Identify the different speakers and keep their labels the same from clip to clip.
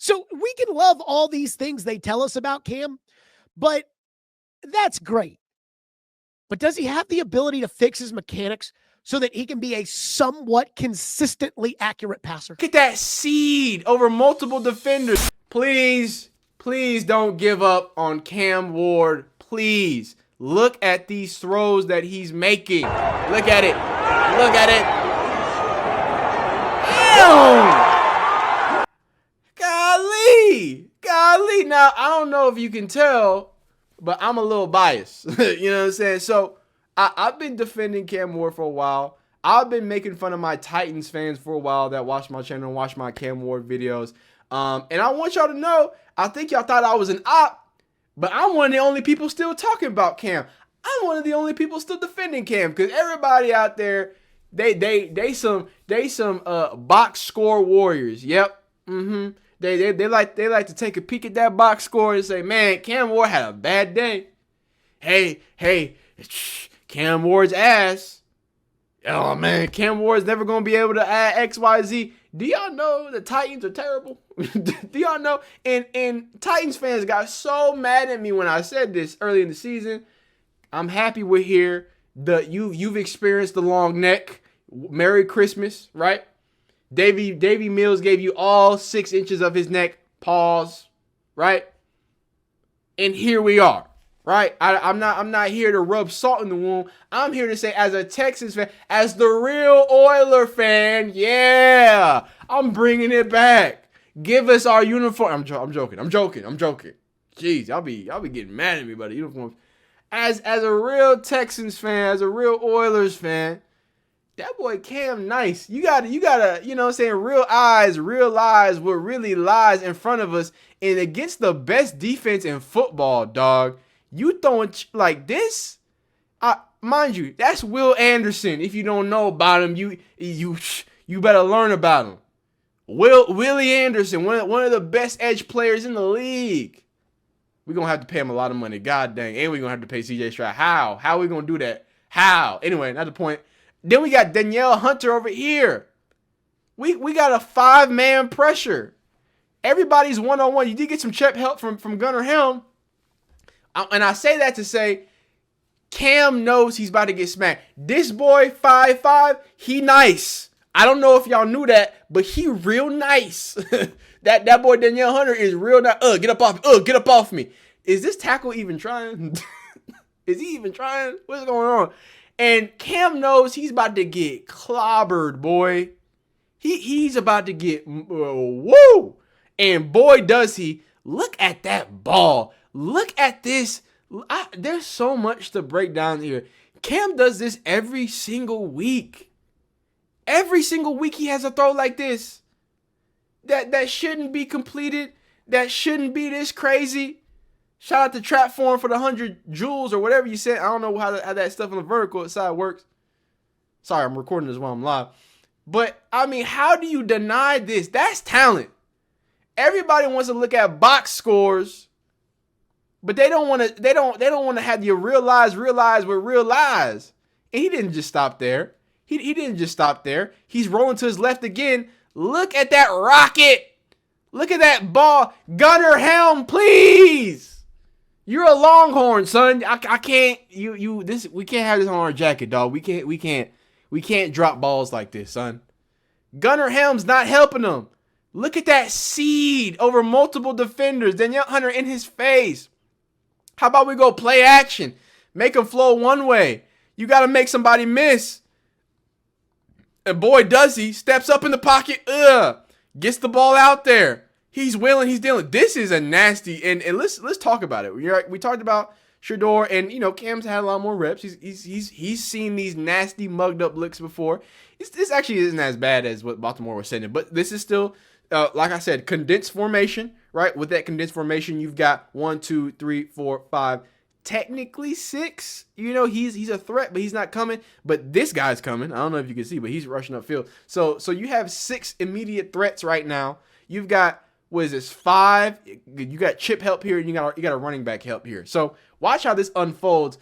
Speaker 1: So we can love all these things they tell us about Cam, but that's great. But does he have the ability to fix his mechanics so that he can be a somewhat consistently accurate passer?
Speaker 2: Look at that seed over multiple defenders. Please don't give up on Cam Ward. Please. Look at these throws that he's making. Look at it. Look at it. Ew! Golly. Now, I don't know if you can tell, but I'm a little biased. You know what I'm saying? So, I've been defending Cam Ward for a while. I've been making fun of my Titans fans for a while that watch my channel and watch my Cam Ward videos. And I want y'all to know, I think y'all thought I was an op, but I'm one of the only people still talking about Cam. I'm one of the only people still defending Cam, because everybody out there, they some box score warriors. Yep. They like to take a peek at that box score and say, man, Cam Ward had a bad day. Hey, Cam Ward's ass. Oh man, Cam Ward's never gonna be able to add XYZ. Do y'all know the Titans are terrible? Do y'all know? And Titans fans got so mad at me when I said this early in the season. I'm happy we're here. You've experienced the long neck. Merry Christmas, right? Davy Mills gave you all 6 inches of his neck. Pause, right? And here we are, right? I'm not here to rub salt in the wound. I'm here to say, as a Texans fan, as the real Oiler fan, yeah, I'm bringing it back. Give us our uniform. I'm joking. Jeez, y'all be getting mad at me about the uniforms. As a real Texans fan, as a real Oilers fan, that boy Cam nice. You gotta, you know what I'm saying, realize what really lies in front of us. And against the best defense in football, dog, you throwing like this? Mind you, that's Will Anderson. If you don't know about him, you better learn about him. Willie Anderson, one of the best edge players in the league. We're going to have to pay him a lot of money. God dang. And we're going to have to pay CJ Stroud. How? How are we going to do that? How? Anyway, not the point. Then we got Danielle Hunter over here. We got a 5-man pressure. Everybody's one-on-one. You did get some chip help from Gunnar Helm. And I say that to say, Cam knows he's about to get smacked. This boy, 5'5", he nice. I don't know if y'all knew that, but he real nice. That boy Danielle Hunter is real nice. Get up off me. Is this tackle even trying? Is he even trying? What's going on? And Cam knows he's about to get clobbered, boy. He's about to get woo. And boy, does he. Look at that ball. Look at this. There's so much to break down here. Cam does this every single week. Every single week he has a throw like this. That shouldn't be completed. That shouldn't be this crazy. Shout out to Trap Form for the 100 joules or whatever you said. I don't know how that stuff on the vertical side works. Sorry, I'm recording this while I'm live. But, I mean, how do you deny this? That's talent. Everybody wants to look at box scores, but they don't want to have you realize with real eyes. And he didn't just stop there. He didn't just stop there. He's rolling to his left again. Look at that rocket. Look at that ball. Gunnar Helm, please. You're a Longhorn, son. I can't. We can't have this on our jacket, dog. We can't drop balls like this, son. Gunnar Helm's not helping him. Look at that seed over multiple defenders. Danielle Hunter in his face. How about we go play action? Make him flow one way. You got to make somebody miss. And boy, does he. Steps up in the pocket. Gets the ball out there. He's willing. He's dealing. This is a nasty. And let's talk about it. We talked about Shedeur, and Cam's had a lot more reps. He's seen these nasty mugged up looks before. This actually isn't as bad as what Baltimore was sending, but this is still, like I said, condensed formation. Right? With that condensed formation, you've got 1, 2, 3, 4, 5. Technically 6, he's a threat, but he's not coming. But this guy's coming. I don't know if you can see, but he's rushing upfield. So you have 6 immediate threats right now. You've got, 5? You got chip help here, and you got a running back help here. So watch how this unfolds.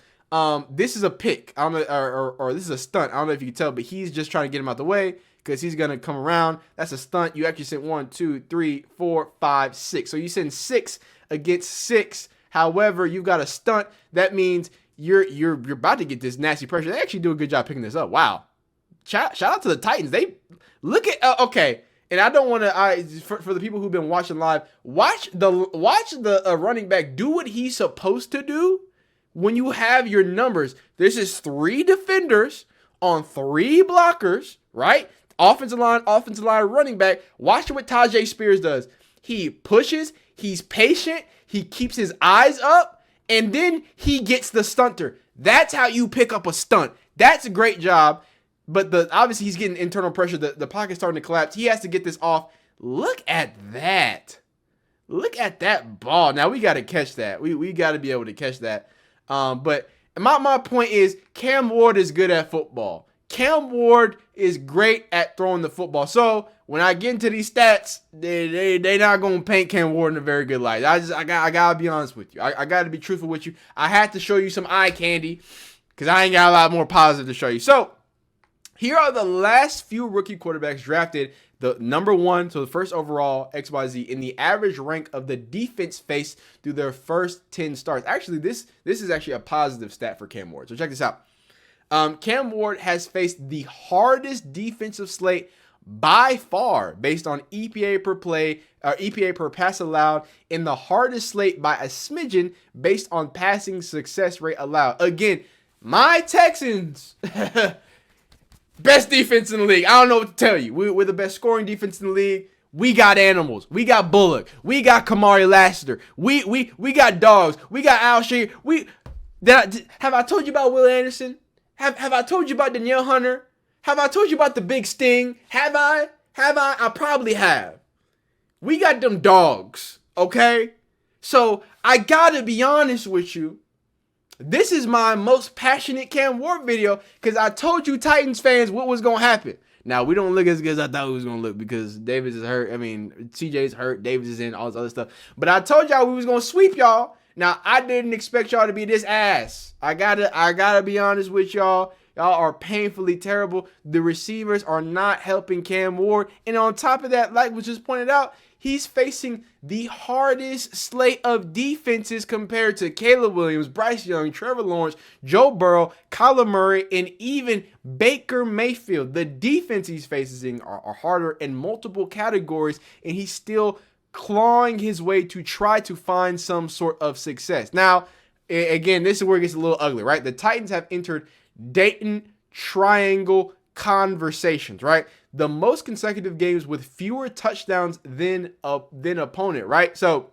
Speaker 2: This is a pick. I don't know, or this is a stunt. I don't know if you can tell, but he's just trying to get him out the way because he's going to come around. That's a stunt. You actually sent 1, 2, 3, 4, 5, 6. So you send 6 against 6. However, you got a stunt. That means you're about to get this nasty pressure. They actually do a good job picking this up. Wow. Shout out to the Titans. They look at okay. And I don't want to. For the people who've been watching live, watch the running back do what he's supposed to do. When you have your numbers, this is 3 defenders on 3 blockers, right? Offensive line, running back. Watch what Tajay Spears does. He pushes. He's patient. He keeps his eyes up, and then he gets the stunter. That's how you pick up a stunt. That's a great job. But obviously he's getting internal pressure. The pocket's starting to collapse. He has to get this off. Look at that. Look at that ball. Now we got to catch that. We got to be able to catch that. But my point is Cam Ward is good at football. Cam Ward is great at throwing the football. So when I get into these stats, they not gonna paint Cam Ward in a very good light. I gotta be honest with you. I gotta be truthful with you. I had to show you some eye candy because I ain't got a lot more positive to show you. So here are the last few rookie quarterbacks drafted. The number 1, so the first overall XYZ in the average rank of the defense faced through their first 10 starts. Actually, this is actually a positive stat for Cam Ward. So check this out. Cam Ward has faced the hardest defensive slate by far based on EPA per play or EPA per pass allowed, and the hardest slate by a smidgen based on passing success rate allowed. Again, my Texans. Best defense in the league. I don't know what to tell you. We're the best scoring defense in the league. We got animals. We got Bullock. We got Kamari Lassiter. We got dogs. We got Alshire. Have I told you about Will Anderson? Have I told you about Danielle Hunter? Have I told you about the big sting? Have I? I probably have. We got them dogs, okay? So I gotta be honest with you. This is my most passionate Cam Ward video because I told you Titans fans what was going to happen. Now, we don't look as good as I thought we was going to look because Davis is hurt. I mean, CJ's hurt. Davis is in, all this other stuff. But I told y'all we was going to sweep y'all. Now, I didn't expect y'all to be this ass. I gotta be honest with y'all. Y'all are painfully terrible. The receivers are not helping Cam Ward. And on top of that, like was just pointed out, he's facing the hardest slate of defenses compared to Caleb Williams, Bryce Young, Trevor Lawrence, Joe Burrow, Kyler Murray, and even Baker Mayfield. The defense he's facing are harder in multiple categories, and he's still clawing his way to try to find some sort of success. Now, again, this is where it gets a little ugly, right? The Titans have entered Dayton Triangle conversations, right? The most consecutive games with fewer touchdowns than opponent, right? So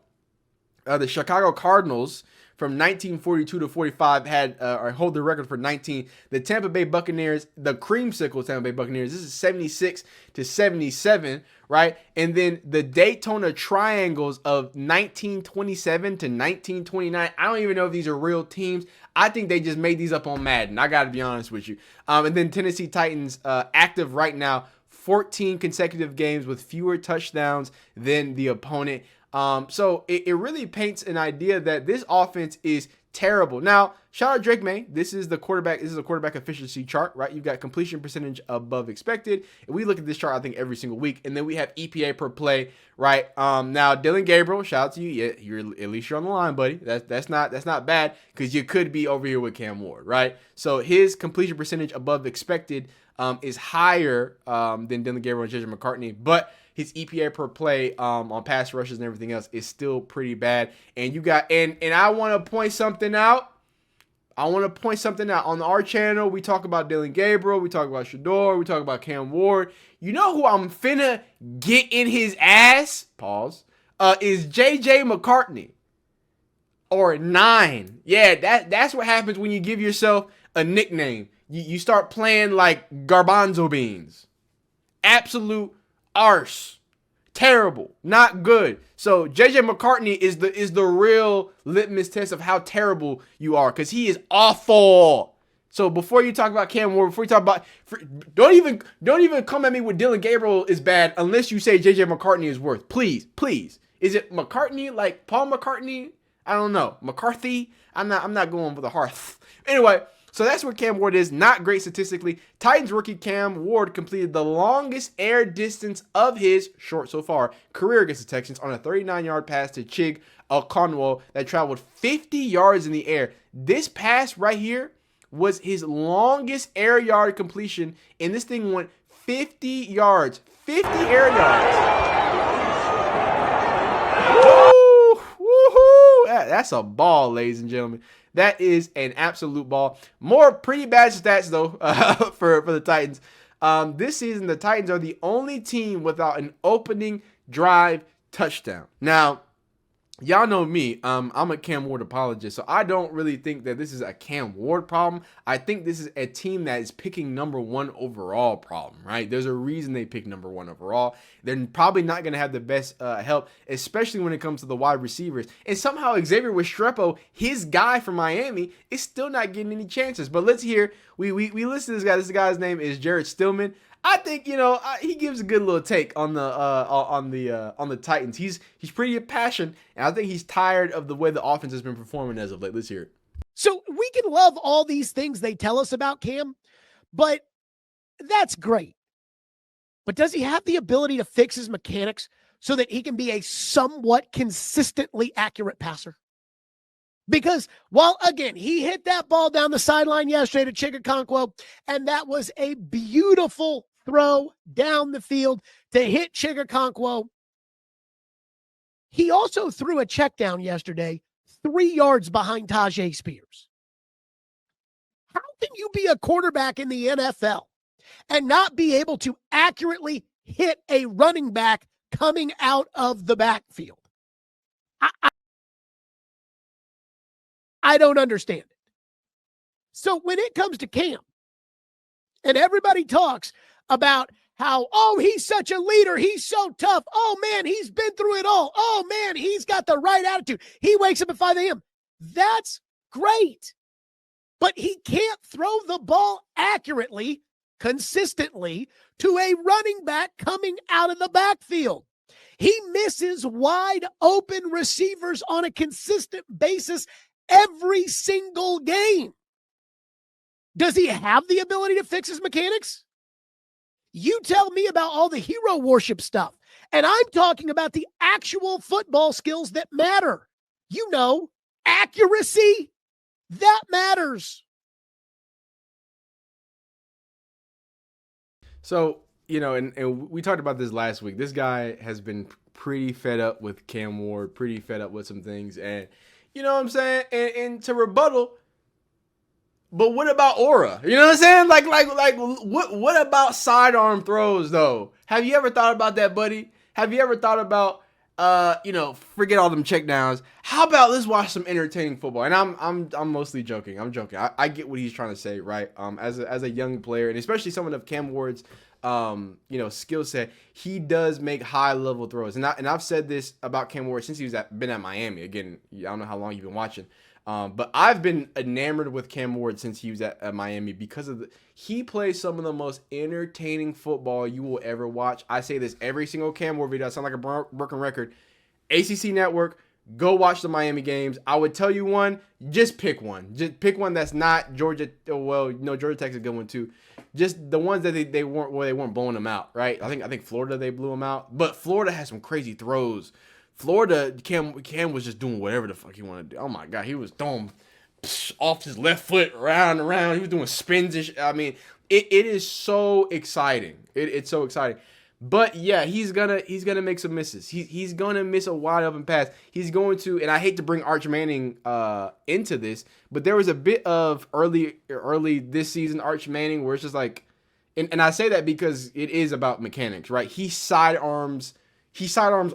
Speaker 2: the Chicago Cardinals from 1942 to 45 had or hold the record for 19. The Tampa Bay Buccaneers, the creamsicle Tampa Bay Buccaneers, this is 76 to 77, right? And then the Daytona Triangles of 1927 to 1929. I don't even know if these are real teams. I think they just made these up on Madden. I got to be honest with you. And then Tennessee Titans active right now, 14 consecutive games with fewer touchdowns than the opponent. So it really paints an idea that this offense is terrible. Now, shout out Drake May. This is a quarterback efficiency chart, right? You've got completion percentage above expected. And we look at this chart, I think, every single week. And then we have EPA per play, right? Now, Dylan Gabriel, shout out to you. Yeah, at least you're on the line, buddy. That's not bad because you could be over here with Cam Ward, right? So his completion percentage above expected is higher than Dylan Gabriel and JJ McCartney, but his EPA per play on pass rushes and everything else is still pretty bad. And you got and I want to point something out. On our channel, we talk about Dylan Gabriel, we talk about Shador, we talk about Cam Ward. You know who I'm finna get in his ass? Pause. Is JJ McCartney. Or 9. Yeah, that's what happens when you give yourself a nickname. You start playing like garbanzo beans. Absolute arse. Terrible. Not good. So JJ McCartney is the real litmus test of how terrible you are, because he is awful. So before you talk about Cam Ward, before you talk about don't even come at me with Dylan Gabriel is bad unless you say JJ McCartney is worth. Please. Is it McCartney like Paul McCartney? I don't know. McCarthy? I'm not going for the hearth. Anyway, So that's where Cam Ward is. Not great statistically. Titans rookie Cam Ward completed the longest air distance of his short so far career against the Texans on a 39-yard pass to Chig Okonkwo that traveled 50 yards in the air. This pass right here was his longest air yard completion, and this thing went 50 yards. 50 air yards. Woo! Woohoo! That's a ball, ladies and gentlemen. That is an absolute ball. More pretty bad stats, though, for the Titans. This season, the Titans are the only team without an opening drive touchdown. Now, y'all know me. I'm a Cam Ward apologist, so I don't really think that this is a Cam Ward problem. I think this is a team that is picking number 1 overall problem, right? There's a reason they pick number 1 overall. They're probably not going to have the best help, especially when it comes to the wide receivers. And somehow Xavier Restrepo, his guy from Miami, is still not getting any chances. But let's hear, we listen to this guy. This guy's name is Jared Stillman. I think, he gives a good little take on the Titans. He's pretty impassioned, and I think he's tired of the way the offense has been performing as of late. Let's hear it.
Speaker 1: So we can love all these things they tell us about Cam, but that's great. But does he have the ability to fix his mechanics so that he can be a somewhat consistently accurate passer? Because while, again, he hit that ball down the sideline yesterday to Chig Okonkwo, and that was a beautiful throw down the field to hit Chig Okonkwo, he also threw a check down yesterday 3 yards behind Tajay Spears. How can you be a quarterback in the NFL and not be able to accurately hit a running back coming out of the backfield? I don't understand it. So when it comes to Cam, and everybody talks about how, oh, he's such a leader, he's so tough, oh, man, he's been through it all, oh, man, he's got the right attitude, he wakes up at 5 a.m. That's great. But he can't throw the ball accurately, consistently, to a running back coming out of the backfield. He misses wide open receivers on a consistent basis every single game. Does he have the ability to fix his mechanics? You tell me about all the hero worship stuff, and I'm talking about the actual football skills that matter. Accuracy, that matters.
Speaker 2: So, and we talked about this last week. This guy has been pretty fed up with Cam Ward, pretty fed up with some things, and you know what I'm saying? And to rebuttal, but what about aura? You know what I'm saying? Like what about sidearm throws though? Have you ever thought about that, buddy? Have you ever thought about forget all them checkdowns. How about let's watch some entertaining football? And I'm mostly joking. I'm joking. I get what he's trying to say, right? As a young player, and especially someone of Cam Ward's skill set, he does make high level throws. And I've said this about Cam Ward since he's been at Miami. Again, I don't know how long you've been watching. But I've been enamored with Cam Ward since he was at Miami because he plays some of the most entertaining football you will ever watch. I say this every single Cam Ward video. I sound like a broken record. ACC Network, go watch the Miami games. I would tell you one, just pick one. Just pick one that's not Georgia. Well, Georgia Tech's a good one too. Just the ones that they weren't blowing them out, right? I think Florida they blew them out, but Florida has some crazy throws. Florida, Cam was just doing whatever the fuck he wanted to do. Oh my God, he was throwing off his left foot around and around. He was doing spins and shit. I mean, it is so exciting. It's so exciting. But yeah, he's gonna make some misses. He's gonna miss a wide open pass. He's going to, and I hate to bring Arch Manning into this, but there was a bit of early this season Arch Manning where it's just like, and I say that because it is about mechanics, right? He sidearms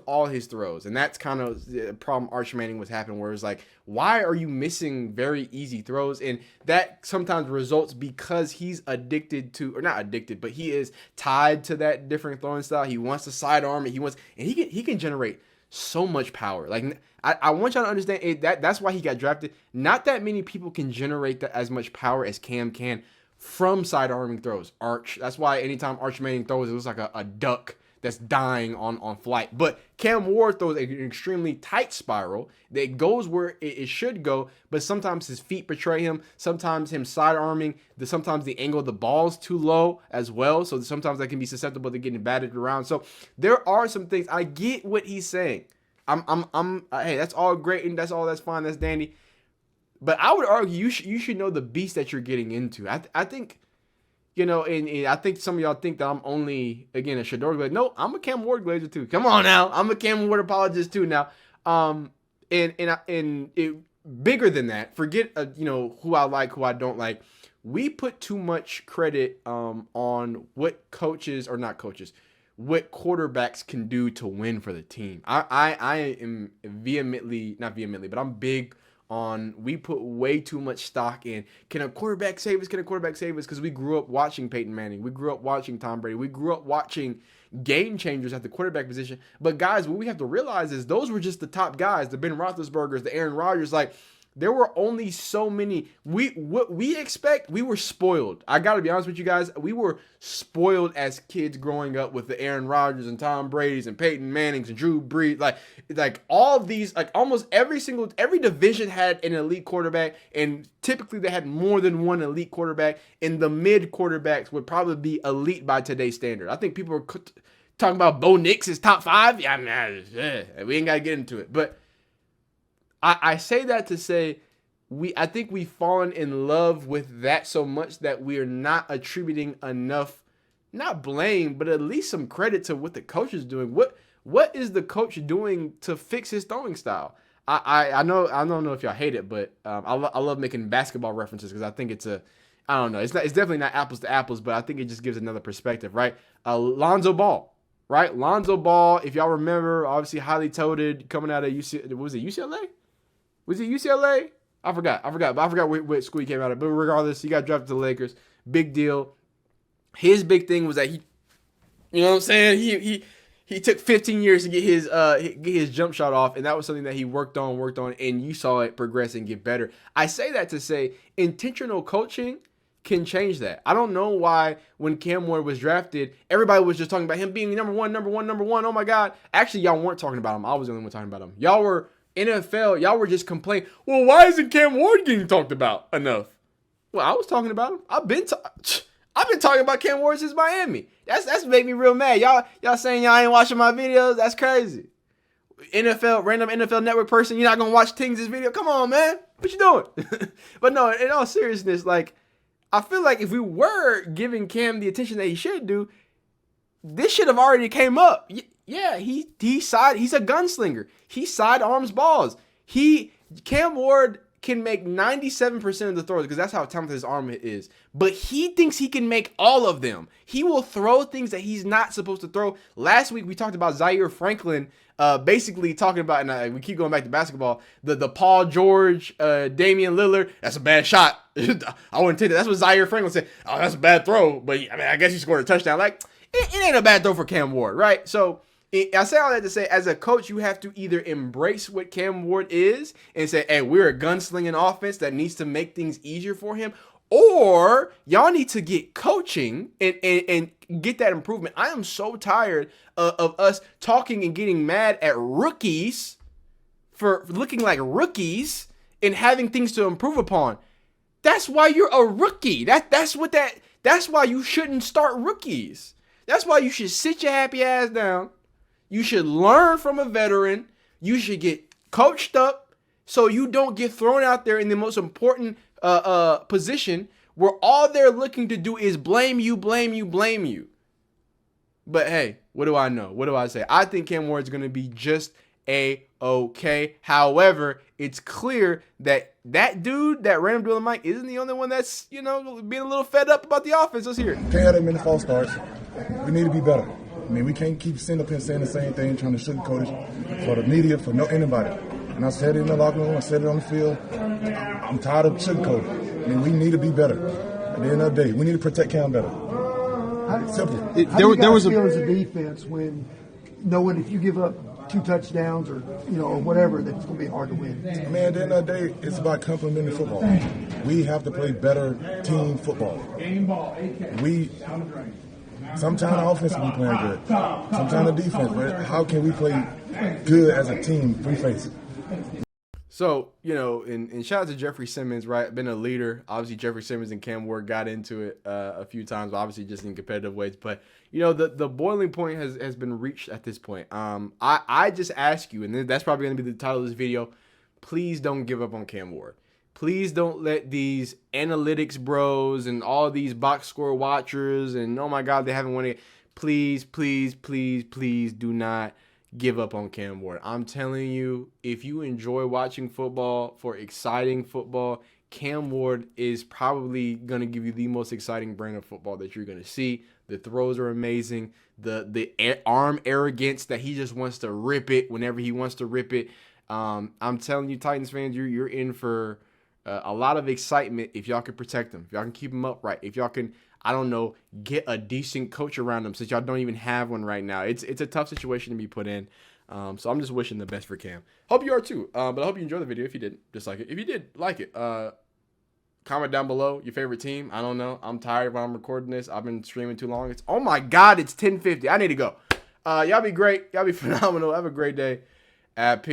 Speaker 2: all his throws, and that's kind of the problem Arch Manning was happening, where it's like, why are you missing very easy throws? And that sometimes results because he's addicted to, or not addicted, but he is tied to that different throwing style. He wants to sidearm it. He can generate so much power. Like, I want y'all to understand it, that's why he got drafted. Not that many people can generate as much power as Cam can from side arming throws. That's why anytime Arch Manning throws, it looks like a duck that's dying on flight. But Cam Ward throws an extremely tight spiral that goes where it should go, but sometimes his feet betray him. Sometimes him side arming. Sometimes the angle of the ball's too low as well. So sometimes that can be susceptible to getting batted around. So there are some things. I get what he's saying. Hey, that's all great and that's fine. That's dandy. But I would argue you should know the beast that you're getting into. I think, and I think some of y'all think that I'm only, again, a Shedeur Glazer. No, I'm a Cam Ward Glazer too. Come on now. I'm a Cam Ward apologist too now. And it, bigger than that, forget, who I like, who I don't like. We put too much credit on what what quarterbacks can do to win for the team. I am not vehemently, but I'm big on, we put way too much stock in, can a quarterback save us? Because we grew up watching Peyton Manning. We grew up watching Tom Brady. We grew up watching game changers at the quarterback position. But guys, what we have to realize is those were just the top guys, the Ben Roethlisbergers, the Aaron Rodgers. Like, there were only so many. What we expect, we were spoiled. I got to be honest with you guys. We were spoiled as kids growing up with the Aaron Rodgers and Tom Brady's and Peyton Manning's and Drew Brees. Like all of these, like almost every division had an elite quarterback, and typically they had more than one elite quarterback, and the mid quarterbacks would probably be elite by today's standard. I think people are talking about Bo Nix is top 5. Yeah, we ain't got to get into it. But I say that to say I think we've fallen in love with that so much that we are not attributing enough, not blame, but at least some credit to what the coach is doing. What is the coach doing to fix his throwing style? I don't know if y'all hate it, but I love making basketball references because I think it's definitely not apples to apples, but I think it just gives another perspective, right? Lonzo Ball, right? Lonzo Ball, if y'all remember, obviously highly touted coming out of UCLA? Was it UCLA? I forgot. But I forgot what school he came out of. But regardless, he got drafted to the Lakers. Big deal. His big thing was that he, you know what I'm saying? He took 15 years to get his jump shot off, and that was something that he worked on, and you saw it progress and get better. I say that to say intentional coaching can change that. I don't know why when Cam Ward was drafted, everybody was just talking about him being number one. Oh my God. Actually, y'all weren't talking about him. I was the only one talking about him. Y'all were NFL, y'all were just complaining, well, why isn't Cam Ward getting talked about enough? Well, I was talking about him. I've been talking about Cam Ward since Miami. That's made me real mad. Y'all saying y'all ain't watching my videos? That's crazy. Random NFL Network person, you're not gonna watch Tings' video? Come on, man. What you doing? But no, in all seriousness, like, I feel like if we were giving Cam the attention that he should do, this should have already came up. Yeah, he's a gunslinger. He sidearms balls. Cam Ward can make 97% of the throws because that's how talented his arm is. But he thinks he can make all of them. He will throw things that he's not supposed to throw. Last week we talked about Zaire Franklin, basically talking about, and we keep going back to basketball, the Paul George, Damian Lillard. That's a bad shot. I wouldn't take that. That's what Zaire Franklin said. Oh, that's a bad throw. But I guess he scored a touchdown. Like, it ain't a bad throw for Cam Ward, right? So I say all that to say, as a coach, you have to either embrace what Cam Ward is and say, hey, we're a gunslinging offense that needs to make things easier for him, or y'all need to get coaching and get that improvement. I am so tired of us talking and getting mad at rookies for looking like rookies and having things to improve upon. That's why you're a rookie. That's why you shouldn't start rookies. That's why you should sit your happy ass down. You should learn from a veteran. You should get coached up so you don't get thrown out there in the most important position where all they're looking to do is blame you. But hey, what do I know? What do I say? I think Cam Ward's going to be just A-okay. However, it's clear that dude, that random dude on the mic, isn't the only one that's, being a little fed up about the offense. Let's hear it.
Speaker 3: Can't have that many false starts. We need to be better. I mean, we can't keep sitting up here saying the same thing, trying to sugarcoat it for the media, for anybody. And I said it in the locker room, I said it on the field. I'm tired of sugarcoating. I mean, we need to be better. At the end of the day, we need to protect Cam better. Simple.
Speaker 4: How do you guys feel as a defense when knowing if you give up 2 touchdowns or whatever, that it's going to be hard to win?
Speaker 3: Man, at the end of the day, it's about complementing football. We have to play better team football. Sometimes the offense can be playing good. Sometimes the defense. But how can we play good as a team, three-faced?
Speaker 2: So, you know, and shout out to Jeffrey Simmons, right? Been a leader. Obviously, Jeffrey Simmons and Cam Ward got into it a few times, obviously just in competitive ways. But, you know, the boiling point has been reached at this point. I just ask you, and that's probably going to be the title of this video, please don't give up on Cam Ward. Please don't let these analytics bros and all these box score watchers and, oh, my God, they haven't won it. Please, please, please, please do not give up on Cam Ward. I'm telling you, if you enjoy watching football for exciting football, Cam Ward is probably going to give you the most exciting brand of football that you're going to see. The throws are amazing. The arm arrogance that he just wants to rip it whenever he wants to rip it. I'm telling you, Titans fans, you're in for a lot of excitement if y'all can protect him, if y'all can keep him upright, if y'all can, I don't know, get a decent coach around him since y'all don't even have one right now. It's a tough situation to be put in. So I'm just wishing the best for Cam. Hope you are too. But I hope you enjoyed the video. If you didn't, dislike it. If you did, like it. Comment down below your favorite team. I don't know. I'm tired while I'm recording this. I've been streaming too long. Oh my God, it's 10:50. I need to go. Y'all be great. Y'all be phenomenal. Have a great day. Peace.